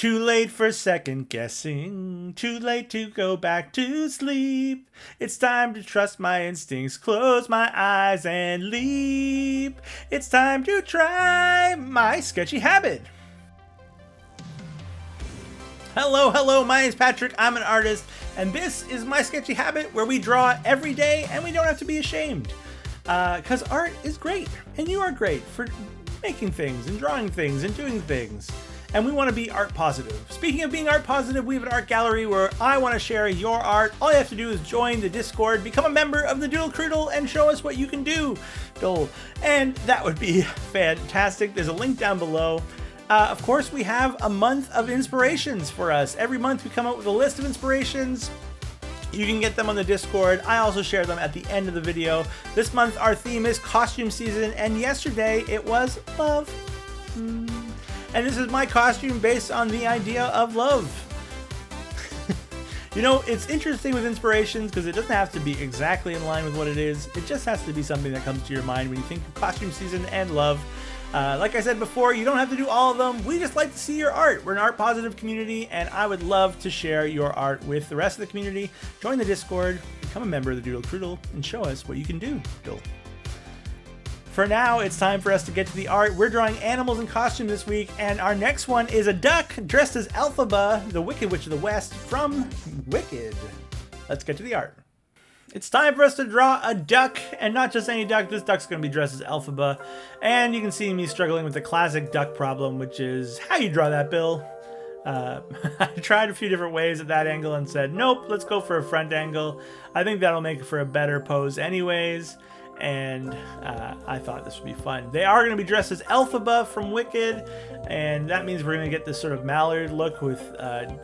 Too late for second guessing, too late to go back to sleep. It's time to trust my instincts, close my eyes and leap. It's time to try my sketchy habit. Hello, my name is Patrick, I'm an artist, and this is my sketchy habit where we draw every day and we don't have to be ashamed. Because art is great, and you are great for making things and drawing things and doing things. And we want to be art positive. Speaking of being art positive, we have an art gallery where I want to share your art. All you have to do is join the Discord, become a member of the Doodle Croodle, and show us what you can do. And that would be fantastic. There's a link down below. Of course, we have a month of inspirations for us. Every month we come up with a list of inspirations. You can get them on the Discord. I also share them at the end of the video. This month our theme is costume season, and yesterday it was love. And this is my costume based on the idea of love. You know, it's interesting with inspirations because it doesn't have to be exactly in line with what it is. It just has to be something that comes to your mind when you think of costume season and love. Like I said before, you don't have to do all of them. We just like to see your art. We're an art positive community, and I would love to share your art with the rest of the community. Join the Discord, become a member of the Doodle Croodle, and show us what you can do. For now, it's time for us to get to the art. We're drawing animals in costume this week, and our next one is a duck dressed as Elphaba, the Wicked Witch of the West from Wicked. Let's get to the art. It's time for us to draw a duck, and not just any duck. This duck's going to be dressed as Elphaba, and you can see me struggling with the classic duck problem, which is how you draw that, Bill. I tried a few different ways at that angle and said, nope, let's go for a front angle. I think that'll make for a better pose anyways. And I thought this would be fun. They are going to be dressed as Elphaba from Wicked, and that means we're going to get this sort of mallard look with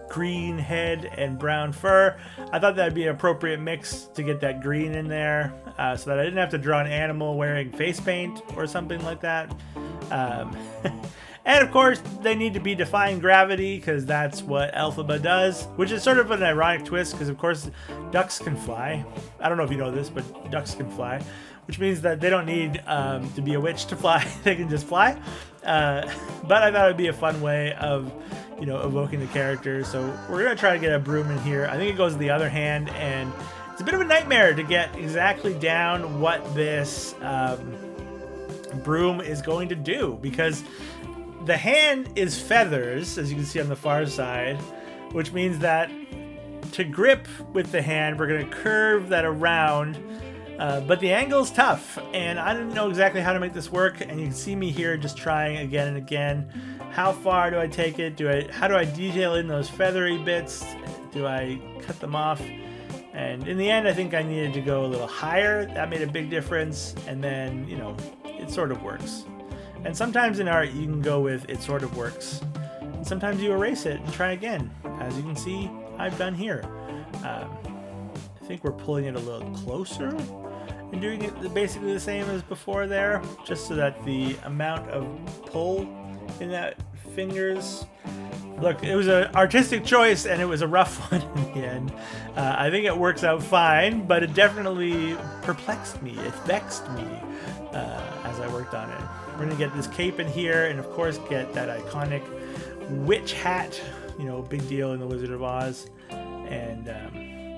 green head and brown fur. I thought that would be an appropriate mix to get that green in there, so that I didn't have to draw an animal wearing face paint or something like that. And of course, they need to be defying gravity because that's what Elphaba does, which is sort of an ironic twist because, of course, ducks can fly. I don't know if you know this, but ducks can fly, which means that they don't need to be a witch to fly. They can just fly. But I thought it would be a fun way of, you know, evoking the character. So we're going to try to get a broom in here. I think it goes to the other hand, and it's a bit of a nightmare to get exactly down what this broom is going to do, because the hand is feathers, as you can see on the far side, which means that to grip with the hand, we're going to curve that around, but the angle is tough, and I didn't know exactly how to make this work, and you can see me here just trying again and again. How far do I take it? How do I detail in those feathery bits? Do I cut them off? And in the end, I think I needed to go a little higher. That made a big difference, and then, you know, it sort of works. And sometimes in art, you can go with it sort of works. And sometimes you erase it and try again. As you can see, I've done here. I think we're pulling it a little closer and doing it basically the same as before there, just so that the amount of pull in that fingers. Look, it was an artistic choice and it was a rough one in the end. I think it works out fine, but it definitely perplexed me. It vexed me as I worked on it. We're going to get this cape in here and, of course, get that iconic witch hat, you know, big deal in The Wizard of Oz, and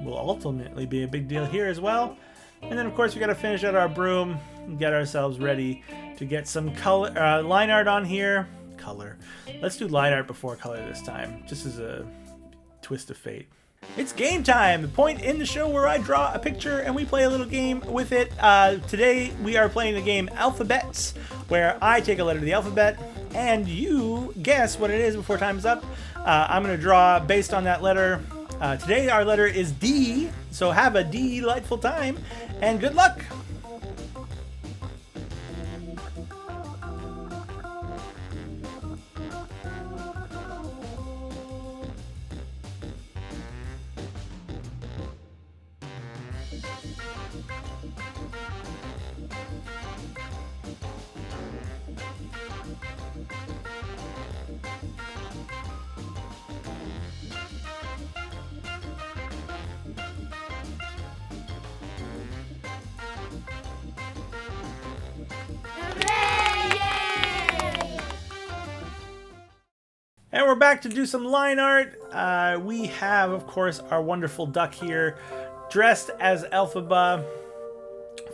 will ultimately be a big deal here as well. And then, of course, we got to finish out our broom and get ourselves ready to get some color, line art on here. Let's do line art before color this time, just as a twist of fate. It's game time, the point in the show where I draw a picture and we play a little game with it. Today we are playing the game Alphabets, where I take a letter of the alphabet and you guess what it is before time is up. I'm going to draw based on that letter. Today our letter is D, so have a delightful time and good luck. we're back to do some line art. We have, of course, our wonderful duck here, dressed as Elphaba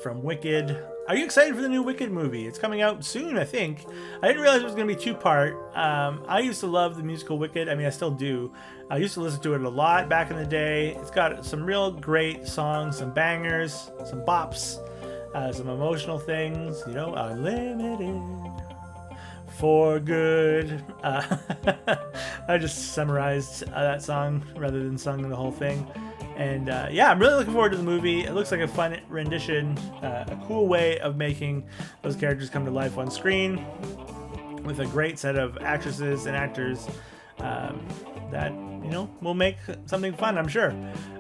from Wicked. Are you excited for the new Wicked movie? It's coming out soon, I think. I didn't realize it was going to be two-part. I used to love the musical Wicked. I mean, I still do. I used to listen to it a lot back in the day. It's got some real great songs, some bangers, some bops, some emotional things. You know, unlimited for good. I just summarized that song rather than sung the whole thing. And yeah, I'm really looking forward to the movie. It looks like a fun rendition, a cool way of making those characters come to life on screen with a great set of actresses and actors that, you know, will make something fun, I'm sure.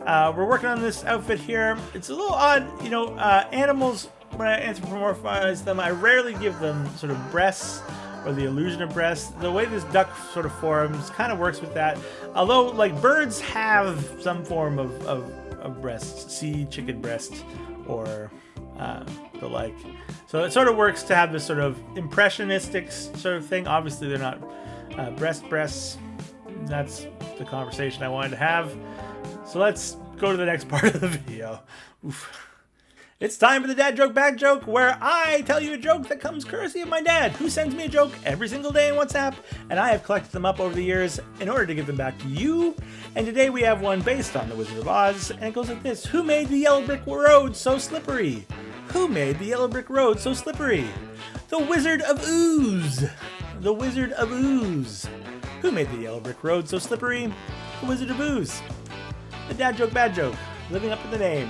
We're working on this outfit here. It's a little odd, you know, animals, when I anthropomorphize them, I rarely give them sort of breasts or the illusion of breasts. The way this duck sort of forms kind of works with that. Although, like, birds have some form of breasts, see chicken breast or the like. So it sort of works to have this sort of impressionistic sort of thing. Obviously, they're not breasts. That's the conversation I wanted to have. So let's go to the next part of the video. Oof. It's time for the dad joke bag joke, where I tell you a joke that comes courtesy of my dad, who sends me a joke every single day in WhatsApp, and I have collected them up over the years in order to give them back to you. And today we have one based on The Wizard of Oz, and it goes like this. Who made the yellow brick road so slippery? Who made the yellow brick road so slippery? The Wizard of Ooze. The Wizard of Ooze. Who made the yellow brick road so slippery? The Wizard of Ooze. The dad joke bad joke, living up to the name.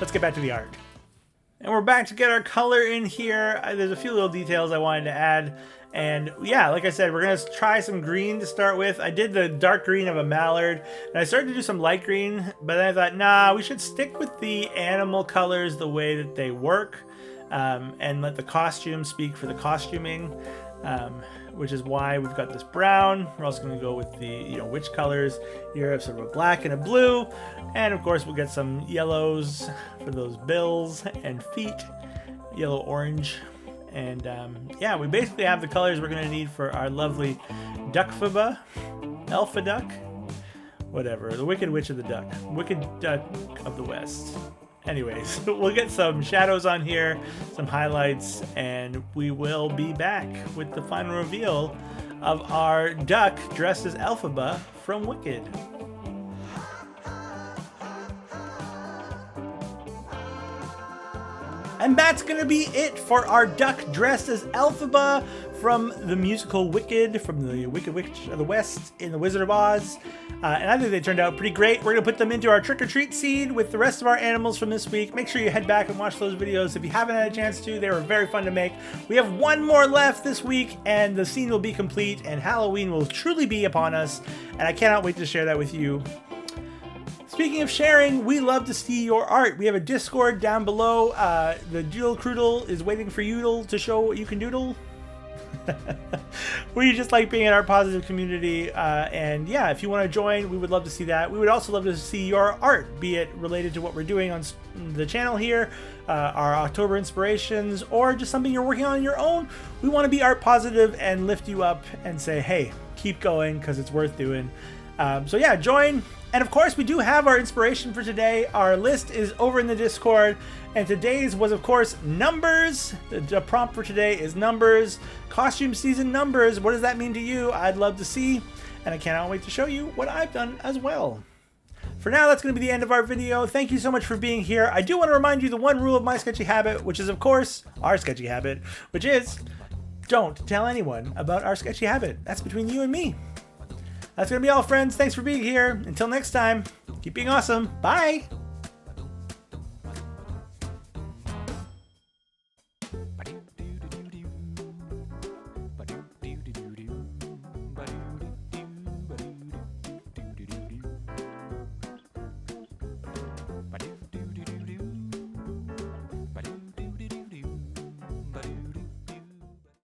Let's get back to the art. And we're back to get our color in here. There's a few little details I wanted to add. And yeah, like I said, we're going to try some green to start with. I did the dark green of a mallard, and I started to do some light green, but then I thought, nah, we should stick with the animal colors the way that they work, and let the costume speak for the costuming. Which is why we've got this brown. We're also going to go with the, you know, witch colors. Here have sort of a black and a blue. And of course we'll get some yellows for those bills and feet. Yellow, orange. And yeah, we basically have the colors we're going to need for our lovely Duckphaba, Elphaduck, whatever. The Wicked Witch of the Duck. Wicked Duck of the West. Anyways, we'll get some shadows on here, some highlights, and we will be back with the final reveal of our duck dressed as Elphaba from Wicked. And that's going to be it for our duck dressed as Elphaba from the musical Wicked, from the Wicked Witch of the West in The Wizard of Oz. And I think they turned out pretty great. We're going to put them into our trick-or-treat scene with the rest of our animals from this week. Make sure you head back and watch those videos if you haven't had a chance to. They were very fun to make. We have one more left this week, and the scene will be complete, and Halloween will truly be upon us. And I cannot wait to share that with you. Speaking of sharing, we love to see your art. We have a Discord down below. The Doodle Croodle is waiting for you to show what you can doodle. We just like being in our positive community, and yeah, if you want to join, we would love to see that. We would also love to see your art, be it related to what we're doing on the channel here, our October inspirations, or just something you're working on your own. We want to be art positive and lift you up and say, hey, keep going because it's worth doing. So yeah, join. And of course, we do have our inspiration for today. Our list is over in the Discord. And today's was, of course, numbers. The prompt for today is numbers. Costume season numbers. What does that mean to you? I'd love to see. And I cannot wait to show you what I've done as well. For now, that's going to be the end of our video. Thank you so much for being here. I do want to remind you the one rule of my sketchy habit, which is, of course, our sketchy habit, which is don't tell anyone about our sketchy habit. That's between you and me. That's going to be all, friends. Thanks for being here. Until next time, keep being awesome. Bye.